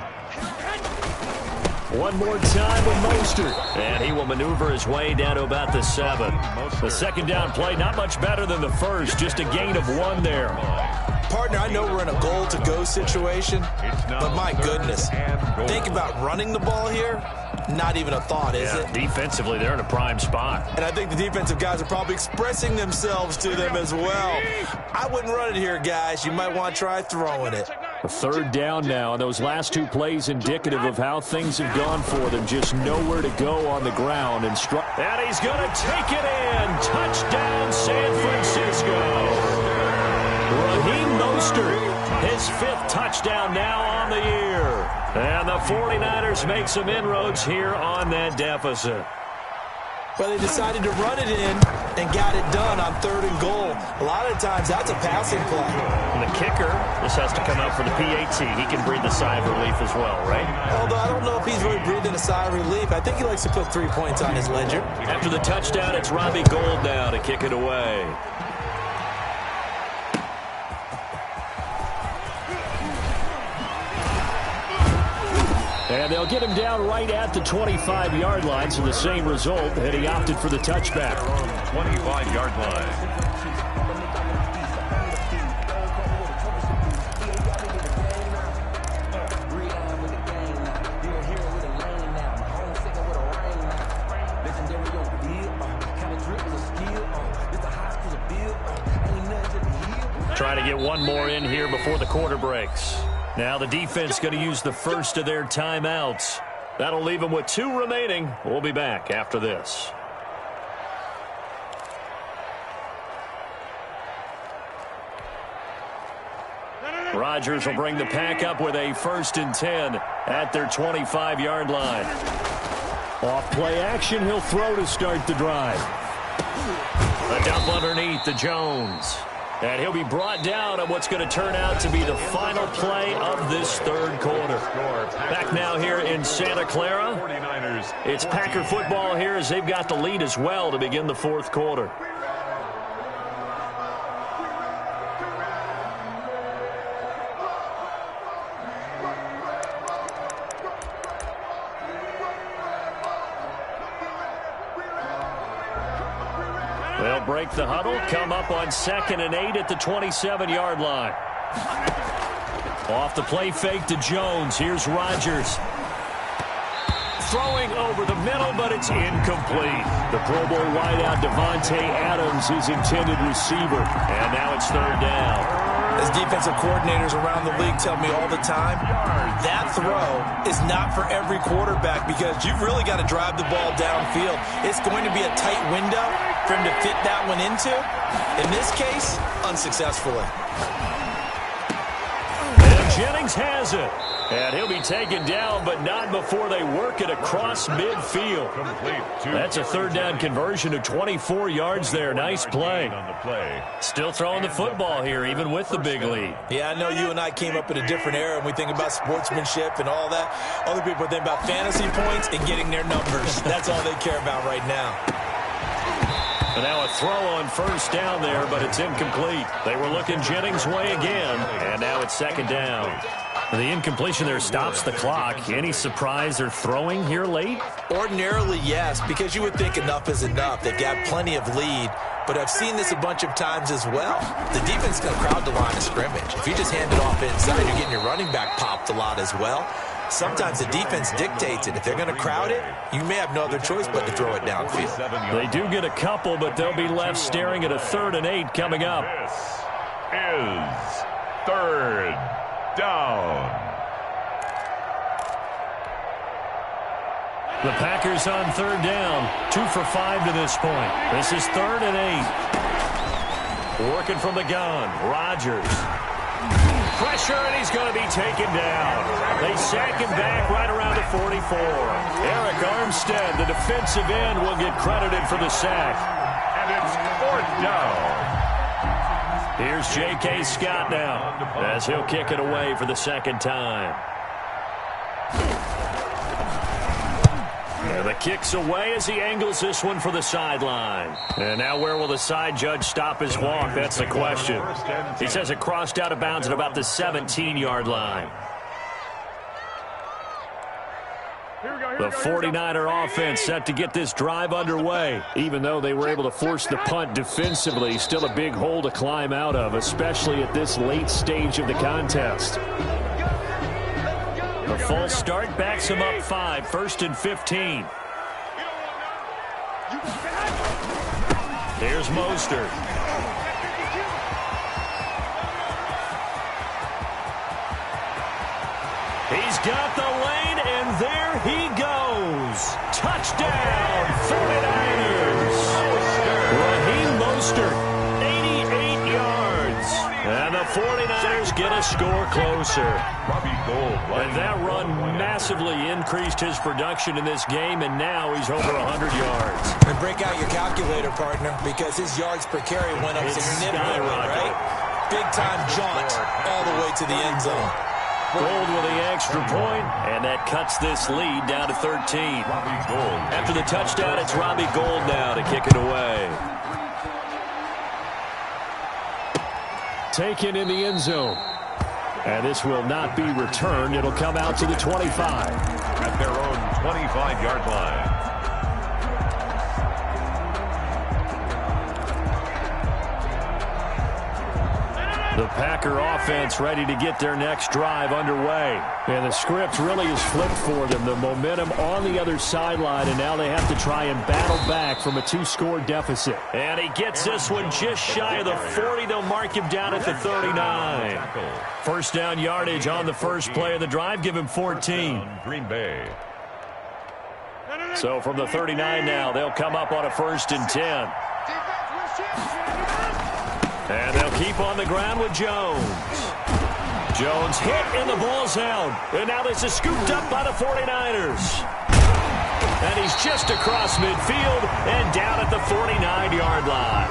S4: One more time with Mostert. And he will maneuver his way down to about the 7. The 2nd down play, not much better than the first. Just a gain of 1 there.
S8: Partner, I know we're in a goal-to-go situation, but my goodness, think about running the ball here. Not even a thought, is it?
S4: Defensively, they're in a prime spot.
S8: And I think the defensive guys are probably expressing themselves to them as well. I wouldn't run it here, guys. You might want to try throwing it.
S4: A 3rd down now, and those last 2 plays indicative of how things have gone for them. Just nowhere to go on the ground. And he's going to take it in. Touchdown, San Francisco. Raheem Mostert His 5th touchdown now on the year. And the 49ers make some inroads here on that deficit.
S8: Well, they decided to run it in and got it done on 3rd and goal. A lot of times, that's a passing play.
S4: And the kicker, this has to come out for the PAT. He can breathe a sigh of relief as well, right?
S8: Although I don't know if he's really breathing a sigh of relief. I think he likes to put 3 points on his ledger.
S4: After the touchdown, it's Robbie Gould now to kick it away. And they'll get him down right at the 25-yard line, so the same result, and he opted for the touchback.
S5: 25-yard line.
S4: Trying to get one more in here before the quarter breaks. Now the defense going to use the first of their timeouts. That'll leave them with 2 remaining. We'll be back after this. Rodgers will bring the pack up with a 1st and 10 at their 25-yard line. Off play action, he'll throw to start the drive. A dump underneath to Jones. And he'll be brought down on what's going to turn out to be the final play of this 3rd quarter. Back now here in Santa Clara. It's Packer football here as they've got the lead as well to begin the 4th quarter. They'll break the huddle, come up on 2nd and 8 at the 27-yard line. Off the play fake to Jones. Here's Rodgers. Throwing over the middle, but it's incomplete. The Pro Bowl wideout Devontae Adams, his intended receiver. And now it's 3rd down.
S8: As defensive coordinators around the league tell me all the time, that throw is not for every quarterback because you've really got to drive the ball downfield. It's going to be a tight window for him to fit that one into. In this case, unsuccessfully.
S4: And Jennings has it. And he'll be taken down, but not before they work it across midfield. That's a 3rd down conversion of 24 yards there. Nice play. Still throwing the football here, even with the big lead.
S8: Yeah, I know you and I came up in a different era, and we think about sportsmanship and all that. Other people think about fantasy points and getting their numbers. That's all they care about right now.
S4: And now a throw on 1st down there, but it's incomplete. They were looking Jennings' way again, and now it's 2nd down. The incompletion there stops the clock. Any surprise they're throwing here late?
S8: Ordinarily, yes, because you would think enough is enough. They've got plenty of lead, but I've seen this a bunch of times as well. The defense is going to crowd the line of scrimmage. If you just hand it off inside, you're getting your running back popped a lot as well. Sometimes the defense dictates it. If they're going to crowd it, you may have no other choice but to throw it downfield.
S4: They do get a couple, but they'll be left staring at a 3rd and 8 coming up.
S5: This is 3rd down.
S4: The Packers on 3rd down. 2 for 5 to this point. This is 3rd and 8. Working from the gun. Rodgers. Pressure, and he's going to be taken down. They sack him back right around the 44. Eric Armstead, the defensive end, will get credited for the sack.
S5: And it's 4th down.
S4: Here's J.K. Scott now as he'll kick it away for the 2nd time. And the kick's away as he angles this one for the sideline. And now where will the side judge stop his walk? That's the question. He says it crossed out of bounds at about the 17-yard line. The 49er offense set to get this drive underway. Even though they were able to force the punt defensively, still a big hole to climb out of, especially at this late stage of the contest. The false start backs him up 5, 1st and 15. Here's Mostert. He's got the lane, and there he goes. Touchdown, 49ers. Raheem Mostert, 88 yards. And the the 49ers get a score closer.
S5: And
S4: that run massively increased his production in this game, and now he's over 100 yards.
S8: And break out your calculator, partner, because his yards per carry went up significantly, right? Big-time jaunt all the way to the end zone.
S4: Gold with the extra point, and that cuts this lead down to 13. After the touchdown, it's Robbie Gould now to kick it away. Taken in the end zone. And this will not be returned. It'll come out to the 25.
S5: At their own 25-yard line.
S4: The Packer offense ready to get their next drive underway. And the script really is flipped for them. The momentum on the other sideline, and now they have to try and battle back from a 2-score deficit. And he gets this one just shy of the 40. They'll mark him down at the 39. First down yardage on the first play of the drive. Give him 14.
S5: Green Bay.
S4: So from the 39 now, they'll come up on a 1st and 10. And they'll keep on the ground with Jones. Jones hit and the ball's out. And now this is scooped up by the 49ers. And he's just across midfield and down at the 49-yard line.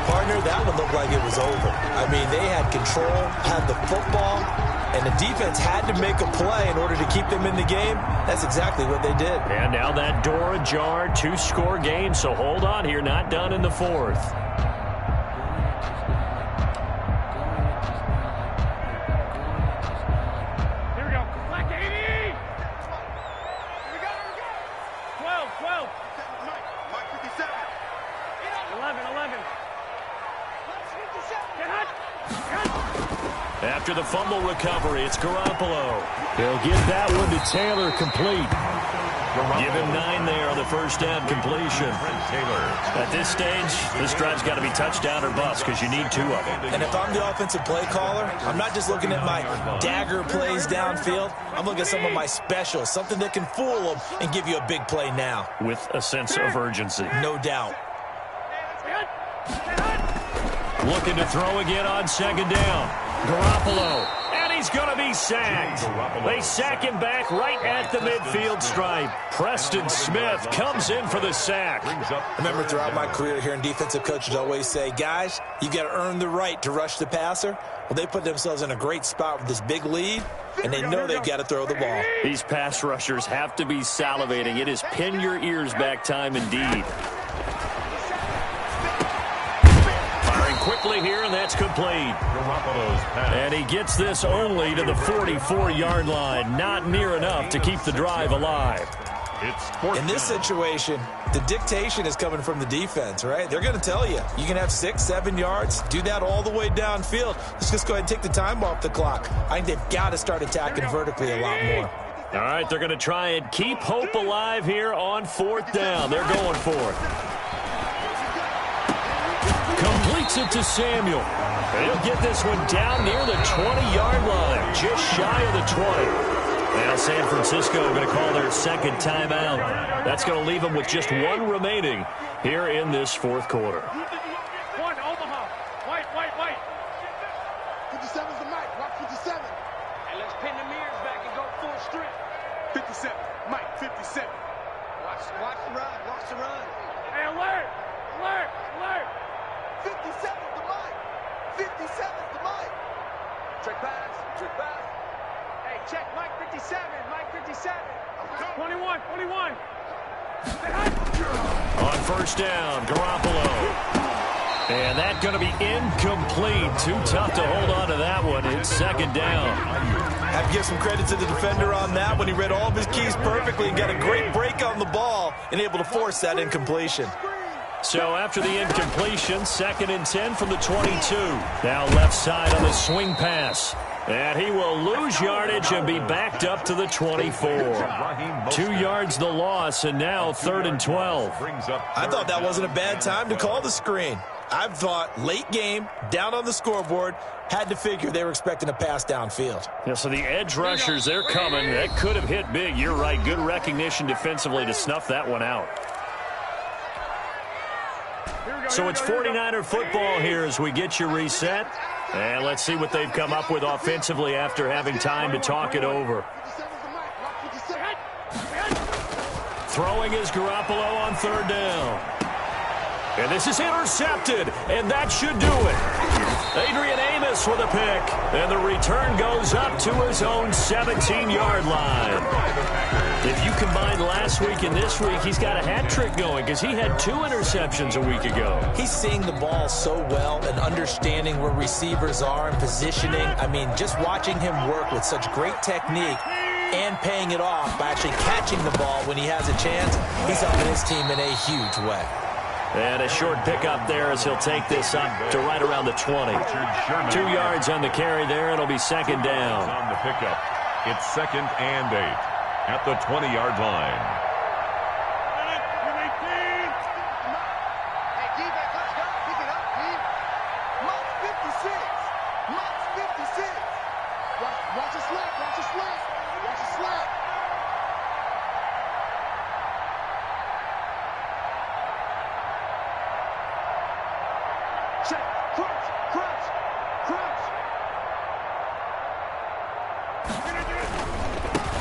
S8: Partner, that one looked like it was over. I mean, they had control, had the football, and the defense had to make a play in order to keep them in the game. That's exactly what they did.
S4: And now that door ajar, 2-score game, so hold on here, not done in the 4th. After the fumble recovery, it's Garoppolo. He'll get that one to Taylor complete. Give him 9 there on the first down completion. At this stage, this drive's got to be touchdown or bust because you need 2 of them.
S8: And if I'm the offensive play caller, I'm not just looking at my dagger plays downfield. I'm looking at some of my specials, something that can fool them and give you a big play now.
S4: With a sense of urgency.
S8: No doubt.
S4: Looking to throw again on 2nd down. Garoppolo, and he's going to be sacked. They sack him back right at the midfield stripe. Preston Smith comes in for the sack.
S8: Remember, throughout my career here in defensive coaches always say, guys, you got to earn the right to rush the passer. Well, they put themselves in a great spot with this big lead, and they know they've got to throw the ball.
S4: These pass rushers have to be salivating. It is pin your ears back time indeed. Quickly here, and that's complete. And he gets this only to the 44-yard line. Not near enough to keep the drive alive.
S8: In this situation, the dictation is coming from the defense, right? They're going to tell you, you can have 6, 7 yards, do that all the way downfield. Let's just go ahead and take the time off the clock. I think they've got to start attacking vertically a lot more.
S4: All right, they're going to try and keep hope alive here on 4th down. They're going for it. Completes it to Samuel. He'll get this one down near the 20-yard line, just shy of the 20. Now San Francisco going to call their 2nd timeout. That's going to leave them with just 1 remaining here in this 4th quarter.
S7: 1, Omaha. White. 57's the Mike. Watch 57. And let's pin the mirrors back and go full strip. 57. Mike, 57. Watch the run. Watch the run. Hey, alert. 57's the Mike. 57's the Mike. Trick pass. Hey, check Mike 57. Mike 57. 21.
S4: On 1st down, Garoppolo. And that's going to be incomplete. Too tough to hold on to that one. It's 2nd down.
S8: I have to give some credit to the defender on that when he read all of his keys perfectly and got a great break on the ball and able to force that incompletion.
S4: So after the incompletion, 2nd and 10 from the 22. Now left side on the swing pass. And he will lose yardage and be backed up to the 24. 2 yards the loss, and now 3rd and 12.
S8: I thought that wasn't a bad time to call the screen. I thought late game, down on the scoreboard, had to figure they were expecting a pass downfield.
S4: Yeah, so the edge rushers, they're coming. That could have hit big. You're right. Good recognition defensively to snuff that one out. So it's 49er football here as we get you reset. And let's see what they've come up with offensively after having time to talk it over. Throwing is Garoppolo on third down. And this is intercepted, and that should do it. Adrian Amos with a pick, and the return goes up to his own 17-yard line. If you combine last week and this week, he's got a hat trick going because he had 2 interceptions a week ago.
S8: He's seeing the ball so well and understanding where receivers are and positioning. I mean, just watching him work with such great technique and paying it off by actually catching the ball when he has a chance, he's helping his team in a huge way.
S4: And a short pickup there as he'll take this up to right around the 20. 2 yards on the carry there. It'll be second down.
S5: On the pickup, it's 2nd and 8 at the 20-yard line.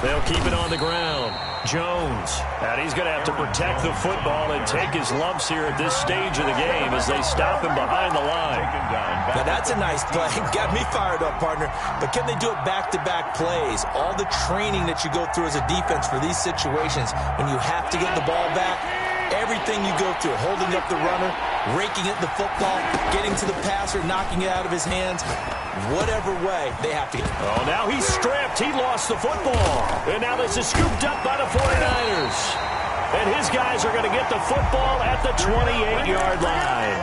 S4: They'll keep it on the ground. Jones, and he's going to have to protect the football and take his lumps here at this stage of the game as they stop him behind the line.
S8: Now that's a nice play. Got me fired up, partner. But can they do it back-to-back plays? All the training that you go through as a defense for these situations, when you have to get the ball back, everything you go through, holding up the runner, raking at the football, getting to the passer, knocking it out of his hands, whatever way, they have to get.
S4: Oh, now he's stripped. He lost the football. And now this is scooped up by the 49ers. And his guys are going to get the football at the 28-yard line.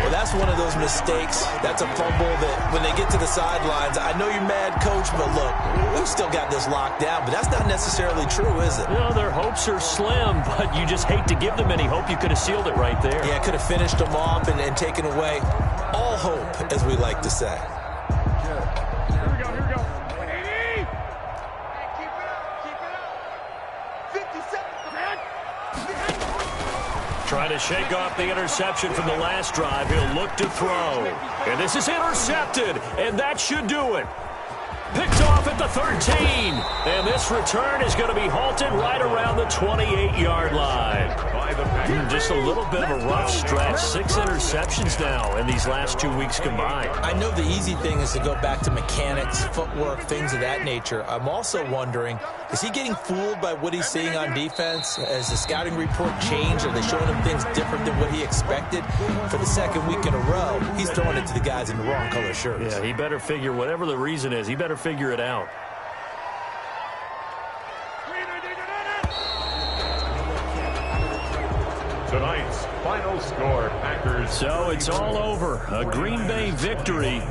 S8: Well, that's one of those mistakes. That's a fumble that when they get to the sidelines, I know you're mad, Coach, but look, we've still got this locked down. But that's not necessarily true, is it?
S4: No, their hopes are slim, but you just hate to give them any hope. You could have sealed it right there.
S8: Yeah, could have finished them off and taken away all hope, as we like to say.
S4: Trying to shake off the interception from the last drive. He'll look to throw. And this is intercepted, and that should do it. Picked off at the 13. And this return is going to be halted right around the 28-yard line. Just a little bit of a rough stretch. 6 interceptions now in these last 2 weeks combined.
S8: I know the easy thing is to go back to mechanics, footwork, things of that nature. I'm also wondering, is he getting fooled by what he's seeing on defense? Has the scouting report changed? Are they showing him things different than what he expected? For the second week in a row, he's throwing it to the guys in the wrong color shirts.
S4: Yeah, he better figure, whatever the reason is, he better figure it out.
S5: Tonight's final score, Packers.
S4: So it's all over. A Green Bay victory.